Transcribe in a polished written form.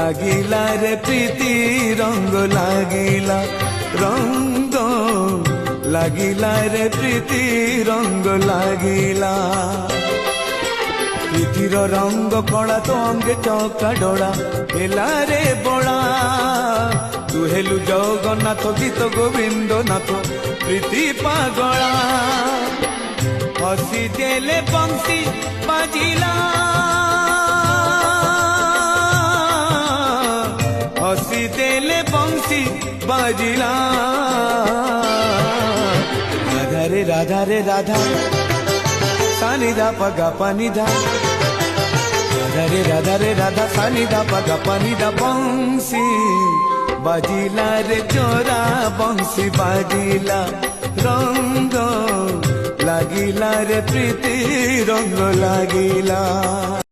লাগিলা রে প্রীতি রঙ্গ লাগিলা রঙ্গ লাগিলা রে প্রীতি রঙ্গ লাগিলা প্রীতির রঙ্গ কলা তো অঙ্গে চকা ডোলা হেলা রে বড়া তু হেলু জগন্নাথ গীত গোবিন্দ নাথ প্রীতি পাগলা হসি দেলে বংশী বাজিলা হসি দেলে বংশী বাজিলা রাধা রে রাধা রে রাধা সানি দা পগা পানি দা রাধা রে রাধা রে রাধা সানি দা পগা পানি দা বংশী বাজিলা রে চোরা বংশী বাজিলা রঙ্গ লাগিলা রে প্রীতি রঙ্গ লাগিলা।